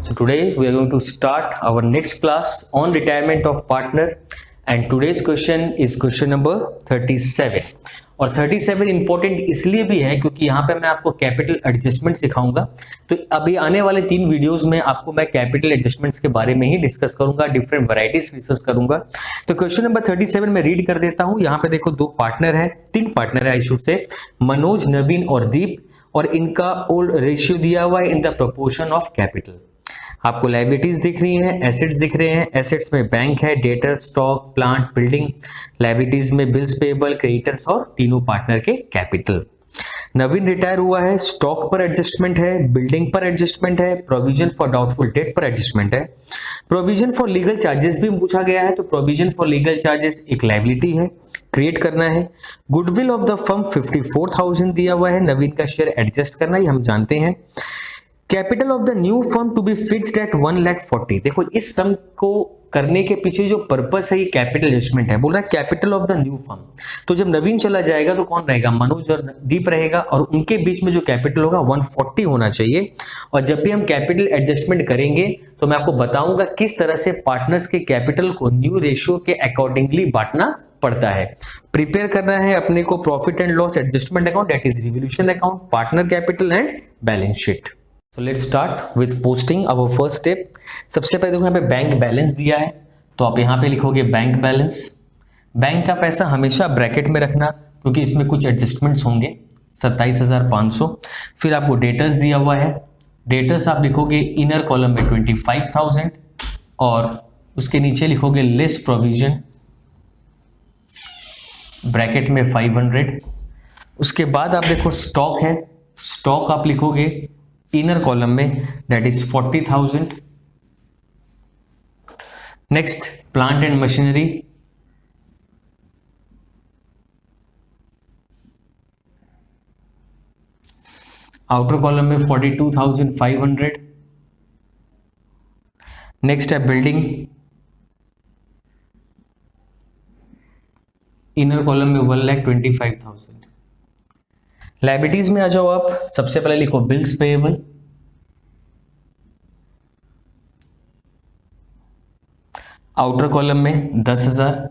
So today we are going to start our next class on retirement of partner and today's question is question number 37 और 37 important इसलिए भी है क्योंकि यहाँ पे मैं आपको कैपिटल एडजस्टमेंट सिखाऊंगा। तो अभी आने वाले 3 वीडियोस में आपको मैं कैपिटल एडजस्टमेंट्स के बारे में ही डिस्कस करूंगा, डिफरेंट वैरायटीज डिस्कस करूंगा। तो क्वेश्चन नंबर 37 में रीड कर देता हूँ। यहाँ पे देखो 2 पार्टनर है, 3 पार्टनर है आई शुड से, मनोज, नवीन और दीप, और इनका ओल्ड रेशियो दिया हुआ है in the proportion of capital. आपको लायबिलिटीज दिख रही हैं, एसेट्स दिख रहे हैं। एसेट्स में बैंक है, debtor, stock, plant, building. Liabilities में बिल्स पेएबल, क्रेडिटर्स और तीनों पार्टनर के कैपिटल। नवीन रिटायर हुआ है, स्टॉक पर एडजस्टमेंट है, बिल्डिंग पर एडजस्टमेंट है, प्रोविजन फॉर डाउटफुल डेट पर एडजस्टमेंट है, प्रोविजन फॉर लीगल चार्जेस भी पूछा गया है। तो प्रोविजन फॉर लीगल चार्जेस एक लायबिलिटी है, क्रिएट करना है। गुडविल ऑफ द फर्म 54,000 दिया हुआ है, नवीन का शेयर एडजस्ट करना, ये हम जानते हैं। Capital of the new firm to be fixed at 1,40,000। देखो इस सम को करने के पीछे जो पर्पस है ये कैपिटल एडजस्टमेंट है। बोल रहा है capital of the new firm, तो जब नवीन चला जाएगा तो कौन रहेगा, मनोज और दीप रहेगा, और उनके बीच में जो कैपिटल होगा 140 होना चाहिए। और जब भी हम कैपिटल एडजस्टमेंट करेंगे तो मैं आपको बताऊंगा किस तरह से पार्टनर्स के कैपिटल को न्यू रेशियो के अकॉर्डिंगली बांटना पड़ता है। प्रिपेयर करना है अपने को profit and loss adjustment account, that is revolution account, partner capital and balance sheet. So let's start with posting our first step। सबसे पहले देखो यहाँ पे बैंक बैलेंस दिया है, तो आप यहाँ पे लिखोगे बैंक बैलेंस। बैंक का पैसा हमेशा ब्रैकेट में रखना क्योंकि इसमें कुछ एडजस्टमेंट्स होंगे। 27,500। फिर आपको डेटर्स दिया हुआ है, डेटर्स आप लिखोगे इनर कॉलम में 25,000 और उसके नीचे लिखोगे लेस प्रोविजन ब्रैकेट में 500। उसके बाद आप देखो स्टॉक है, स्टॉक आप लिखोगे इनर कॉलम में that is 40,000। Next plant and machinery, outer column में 42,500। नेक्स्ट है बिल्डिंग, इनर कॉलम में 1,25,000। लायबिलिटीज में आ जाओ आप, सबसे पहले लिखो बिल्स पेएबल, आउटर कॉलम में 10,000,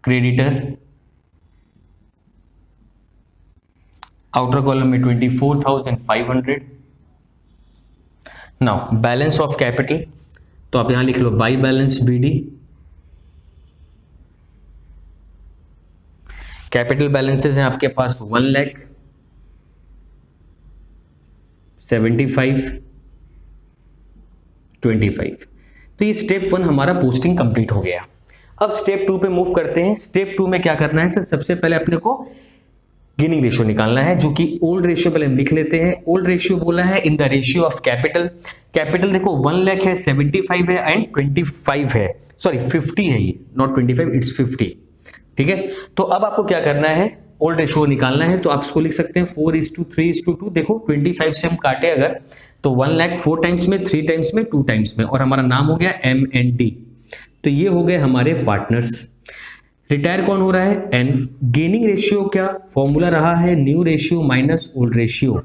क्रेडिटर आउटर कॉलम में 24,500। नाउ बैलेंस ऑफ कैपिटल, तो आप यहां लिख लो by balance BD। Capital balances हैं आपके पास 1,75,25। तो ये स्टेप 1 हमारा पोस्टिंग कंप्लीट हो गया। अब स्टेप 2 पे मूव करते हैं। स्टेप 2 में क्या करना है सर, सबसे पहले अपने को गिनिंग रेशियो निकालना है, जो कि ओल्ड रेशियो पहले लिख लेते हैं। ओल्ड रेशियो बोला है in the ratio of capital. Capital देखो 1 लाख है, 75 है एंड 25 है, सॉरी 50 है, ये नॉट 25 इट्स 50। ठीक है, तो अब आपको क्या करना है, ओल्ड रेशियो निकालना है। तो आप इसको लिख सकते हैं 4:3:2। देखो 25 से हम काटे अगर तो 1 लाख 4 टाइम्स में, 3 टाइम्स में, 2 टाइम्स में, और हमारा नाम हो गया M&D। तो ये हो गए हमारे पार्टनर्स। रिटायर कौन हो रहा है, N। गेनिंग रेशियो क्या फॉर्मूला रहा है, new ratio minus old ratio.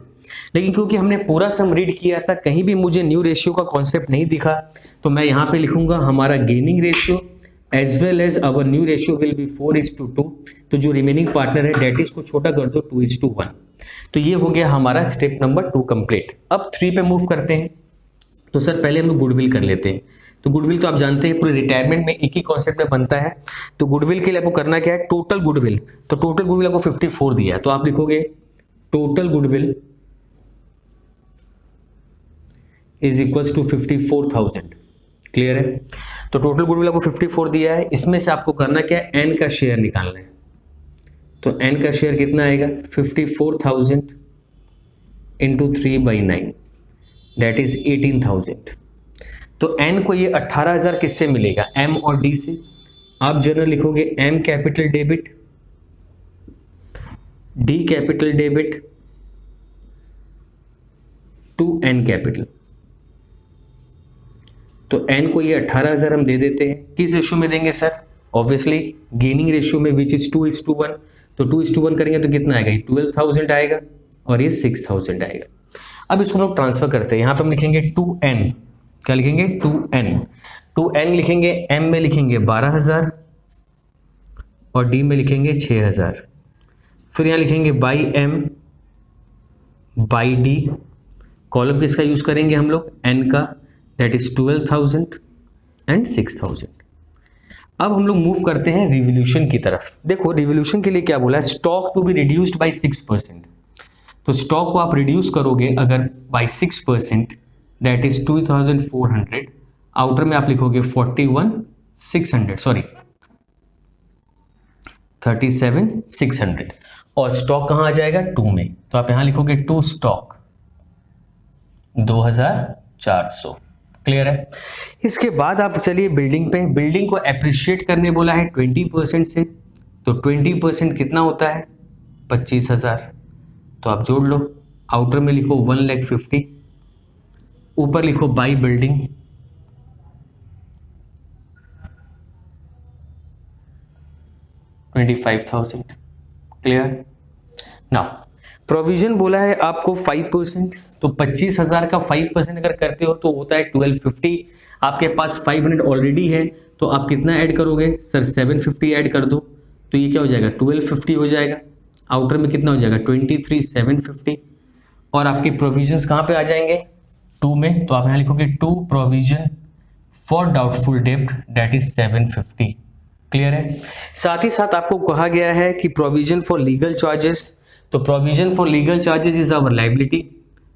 लेकिन क्योंकि हमने पूरा सम रीड किया था, कहीं भी मुझे न्यू रेशियो का कॉन्सेप्ट नहीं दिखा, तो मैं यहां पे लिखूंगा हमारा gaining ratio as well as our new ratio will be 4:2। तो जो रिमेनिंग पार्टनर है डेट इसको छोटा कर दो 2:1। तो ये हो गया हमारा स्टेप नंबर 2 कंप्लीट। अब 3 पे मूव करते हैं। तो सर पहले हम गुडविल कर लेते हैं। तो गुडविल तो आप जानते हैं पूरे रिटायरमेंट में एक ही कॉन्सेप्ट में बनता है। तो गुडविल के लिए आपको करना क्या है, टोटल गुडविल। तो टोटल गुडविल आपको 54 दिया है, तो आप लिखोगे total goodwill is equals to 54,000। Clear है, तो टोटल गुडविल आपको 54 दिया है। इसमें से आपको करना क्या है, N का शेयर निकालना है। तो N का शेयर कितना आएगा, 54,000 इंटू 3/9 दैट इज 18,000। तो N को ये 18,000 किससे मिलेगा, M और D से। आप जरा लिखोगे M capital debit, D capital debit to N capital. तो N को ये 18,000 हम दे देते हैं। किस रेशियो में देंगे सर, ऑब्वियसली गेनिंग रेशियो में, विच इज 2:1। तो 2:1 करेंगे तो कितना आएगा, 12,000 आएगा और ये 6,000 आएगा। अब इसको हम लोग ट्रांसफर करते हैं, यहाँ पे हम लिखेंगे 2n, क्या लिखेंगे 2n लिखेंगे, m में लिखेंगे 12,000 और d में लिखेंगे 6,000, फिर यहाँ लिखेंगे by m by d, column किसका यूज करेंगे हम लोग, n का, दैट इज 12,000 एंड 6,000। अब हम लोग मूव करते हैं रिवोल्यूशन की तरफ। देखो रिवोल्यूशन के लिए क्या बोला है, stock to be reduced by 6%। तो स्टॉक को आप रिड्यूस करोगे अगर बाई 6%, दैट इज 2,400, आउटर में आप लिखोगे 37,600 और स्टॉक कहाँ आ जाएगा 2 में, तो आप यहां लिखोगे 2 स्टॉक 2,400। क्लियर है। इसके बाद आप चलिए बिल्डिंग पे, बिल्डिंग को एप्रिशिएट करने बोला है 20% से, तो 20% कितना होता है 25,000, तो आप जोड़ लो, आउटर में लिखो 1,50,000, ऊपर लिखो by building, $25,000। Clear. Now provision बोला है आपको 5%, तो 25,000 का 5% अगर करते हो तो होता है 1250। आपके पास 500 ऑलरेडी है, तो आप कितना ऐड करोगे सर, 750 ऐड कर दो, तो ये क्या हो जाएगा 1250 हो जाएगा, आउटर में कितना हो जाएगा 23,750, और आपकी प्रोविजंस कहाँ पे आ जाएंगे 2 में, तो आप यहाँ लिखोगे 2 प्रोविजन फॉर डाउटफुल डेब्ट, दैट इज 750। क्लियर है। साथ ही साथ आपको कहा गया है कि प्रोविजन फॉर लीगल चार्जेस, तो provision for legal charges is our liability,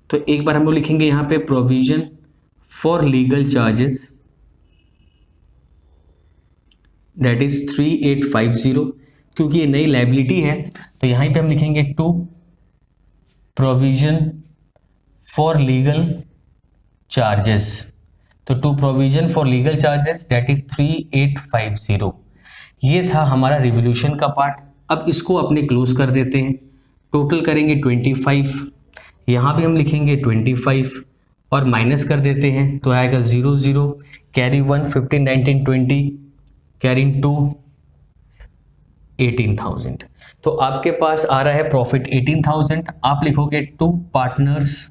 तो एक बार हम लोग लिखेंगे यहाँ पे provision for legal charges, that is 3850, क्योंकि ये नई लाइबिलिटी है तो यहीं पे हम लिखेंगे 2 प्रोविजन फॉर लीगल चार्जेस, तो 2 provision for legal charges that is 3850। ये था हमारा रिवोल्यूशन का पार्ट। अब इसको अपने क्लोज कर देते हैं, टोटल करेंगे 25, यहाँ भी हम लिखेंगे 25 और माइनस कर देते हैं, तो आएगा 0 0, कैरी 1, 15 19 20, कैरी 2 18,000। तो आपके पास आ रहा है प्रॉफिट 18,000। आप लिखोगे 2 partners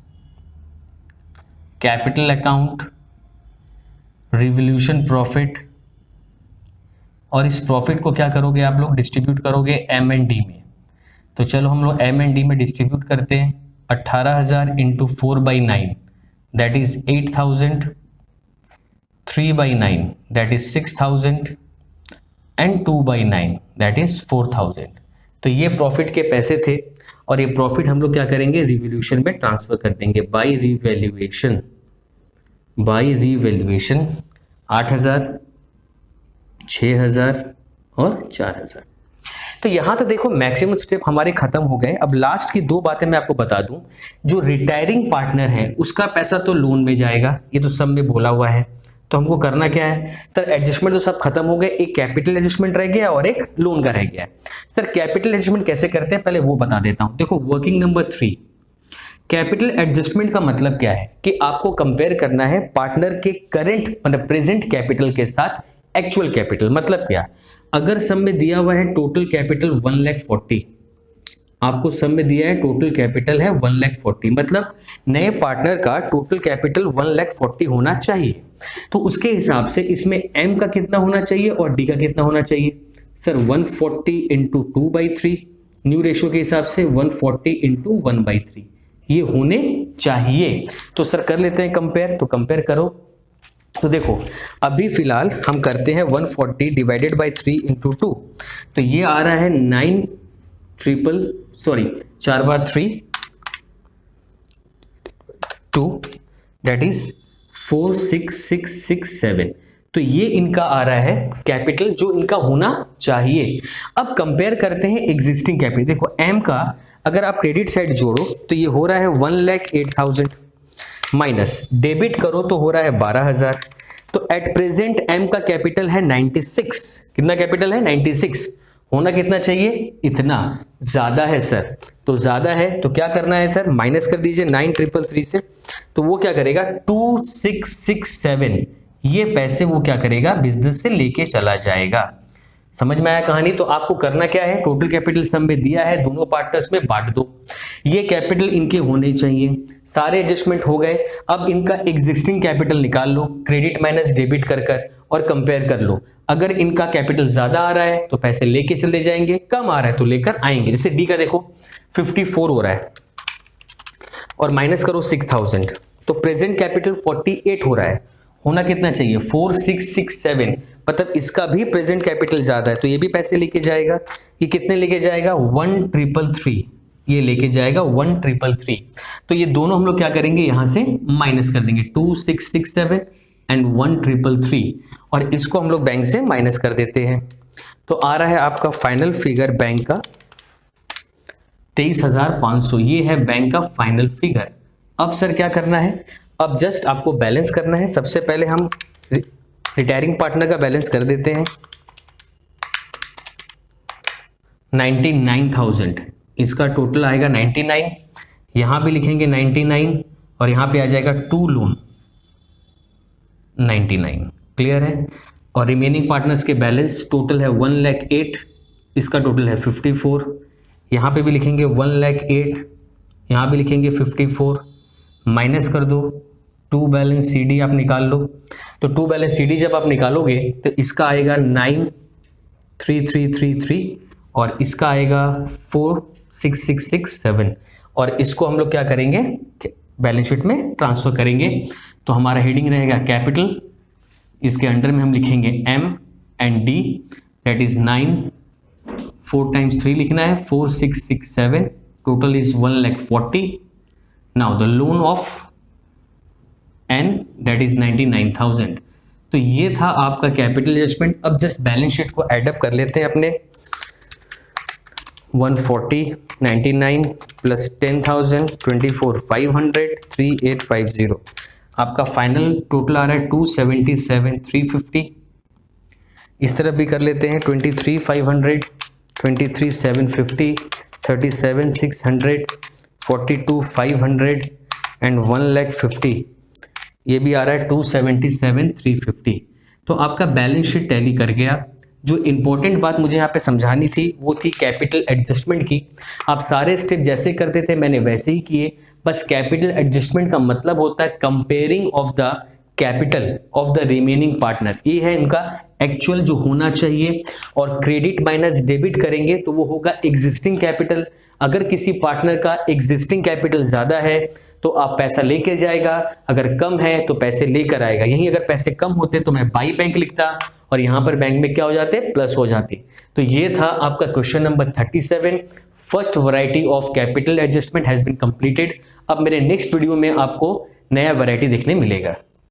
capital account revolution profit, और इस प्रॉफिट को क्या करोगे आप लोग डिस्ट्रीब्यूट करोगे एम एंड डी में। तो चलो हम लोग एम एंड डी में डिस्ट्रीब्यूट करते हैं, 18,000 into 4/9 that is 8,000, 3/9 that is 6,000 and 2/9 that is 4,000। तो ये प्रॉफिट के पैसे थे, और ये प्रॉफिट हम लोग क्या करेंगे रिवोल्यूशन में ट्रांसफर कर देंगे बाय रिवैल्यूएशन। 8,000, 6,000 और 4,000। तो यहां तक देखो मैक्सिमम स्टेप हमारे खत्म हो गए। अब लास्ट की 2 बातें मैं आपको बता दूं, जो रिटायरिंग पार्टनर है उसका पैसा तो लोन में जाएगा, ये तो सब में बोला हुआ है। तो हमको करना क्या है सर, एडजस्टमेंट तो सब खत्म हो गए, एक कैपिटल एडजस्टमेंट रह गया और एक लोन का रह गया। सर कैपिटल एडजस्टमेंट कैसे करते हैं पहले वो बता देता हूं। देखो वर्किंग नंबर 3, कैपिटल एडजस्टमेंट का मतलब क्या है कि आपको कंपेयर करना है पार्टनर के करंट मतलब प्रेजेंट कैपिटल के साथ एक्चुअल कैपिटल। मतलब क्या, अगर सम में दिया हुआ है टोटल कैपिटल 1,40,000, आपको सम में दिया है टोटल कैपिटल है 1,40,000, मतलब नए पार्टनर का टोटल कैपिटल 1,40,000 होना चाहिए। तो उसके हिसाब से इसमें एम का कितना होना चाहिए और डी का कितना होना चाहिए सर, 140 इंटू 2/3, न्यू रेशो के हिसाब से 140 इंटू 1/3 ये होने चाहिए। तो सर कर लेते हैं कंपेयर, तो कंपेयर करो। तो देखो अभी फिलहाल हम करते हैं 140 डिवाइडेड बाई 3 इंटू 2, तो ये आ रहा है 4 बार 3 2 दैट इज 4,6,6,6,7। तो ये इनका आ रहा है कैपिटल जो इनका होना चाहिए। अब कंपेयर करते हैं एग्जिस्टिंग कैपिटल। देखो एम का अगर आप क्रेडिट साइड जोड़ो तो ये हो रहा है 1,08,000 माइनस डेबिट करो तो हो रहा है 12,000। तो एट प्रेजेंट एम का कैपिटल है 96। कितना कैपिटल है 96, होना कितना चाहिए इतना, ज्यादा है सर, तो ज्यादा है तो क्या करना है सर, माइनस कर दीजिए 9,333 से, तो वो क्या करेगा 2,667 ये पैसे वो क्या करेगा बिजनेस से लेके चला जाएगा। समझ में आया कहानी? तो आपको करना क्या है, टोटल कैपिटल सम में दिया है, दोनों पार्टनर्स में बांट दो। ये कैपिटल इनके होने चाहिए, सारे एडजस्टमेंट हो गए। अब इनका एग्जिस्टिंग कैपिटल निकाल लो, क्रेडिट माइनस डेबिट कर और कंपेयर कर लो। अगर इनका कैपिटल ज्यादा आ रहा है तो पैसे लेके चले जाएंगे, कम आ रहा है तो लेकर आएंगे। जैसे डी का देखो 54 हो रहा है और माइनस करो 6000, तो प्रेजेंट कैपिटल 48 हो रहा है, होना कितना चाहिए 4667, मतलब इसका भी प्रेजेंट कैपिटल ज्यादा है तो ये भी पैसे लेके जाएगा। ये कितने लेके जाएगा 1333, ये लेके जाएगा 1333। तो ये दोनों हम लोग क्या करेंगे, यहां से माइनस कर देंगे 2667 एंड 1333, और इसको हम लोग बैंक से माइनस कर देते हैं। तो आ रहा है आपका फाइनल फिगर बैंक का 23,500, ये है बैंक का फाइनल फिगर। अब सर क्या करना है, अब जस्ट आपको बैलेंस करना है। सबसे पहले हम रिटायरिंग पार्टनर का बैलेंस कर देते हैं 99,000, इसका टोटल आएगा 99, यहां भी लिखेंगे 99 और यहां पे आ जाएगा टू लोन 99, क्लियर है। और रिमेनिंग पार्टनर्स के बैलेंस टोटल है 1,08,000, इसका टोटल है 54, यहाँ पे भी लिखेंगे 1,08,000, यहाँ भी लिखेंगे 54, माइनस कर दो, टू बैलेंस CD आप निकाल लो। तो टू बैलेंस CD जब आप निकालोगे तो इसका आएगा 93333 और इसका आएगा 46667, और इसको हम लोग क्या करेंगे, बैलेंस शीट में ट्रांसफर करेंगे। तो हमारा हेडिंग रहेगा कैपिटल, इसके अंडर में हम लिखेंगे M and D, that is 9, 4 times 3 लिखना है 4667, total is 1,40,000। Now the loan of N that is 99,000। तो ये था आपका कैपिटल एडजस्टमेंट। अब जस्ट बैलेंस शीट को एडअप कर लेते हैं अपने 140, 99 प्लस 10,000, 24,500, 3850। आपका फाइनल टोटल आ रहा है 277,350। इस तरफ भी कर लेते हैं 23,500, 23,750, 37,600, 42,500 एंड 1,50,000। ये भी आ रहा है 277,350। तो आपका बैलेंस शीट टैली कर गया। जो इंपॉर्टेंट बात मुझे यहाँ पे समझानी थी वो थी कैपिटल एडजस्टमेंट की। आप सारे स्टेप जैसे करते थे मैंने वैसे ही किए, बस कैपिटल एडजस्टमेंट का मतलब होता है comparing of the capital of the remaining partner. ये है इनका एक्चुअल जो होना चाहिए, और क्रेडिट माइनस डेबिट करेंगे तो वो होगा एग्जिस्टिंग कैपिटल। अगर किसी पार्टनर का एग्जिस्टिंग कैपिटल ज्यादा है तो आप पैसा लेके जाएगा, अगर कम है तो पैसे लेकर आएगा। यहीं अगर पैसे कम होते तो मैं बाई बैंक लिखता और यहां पर बैंक में क्या हो जाते, प्लस हो जाते। तो ये था आपका question number 37। First variety of capital adjustment has been completed. अब मेरे नेक्स्ट वीडियो में आपको नया वैरायटी देखने मिलेगा।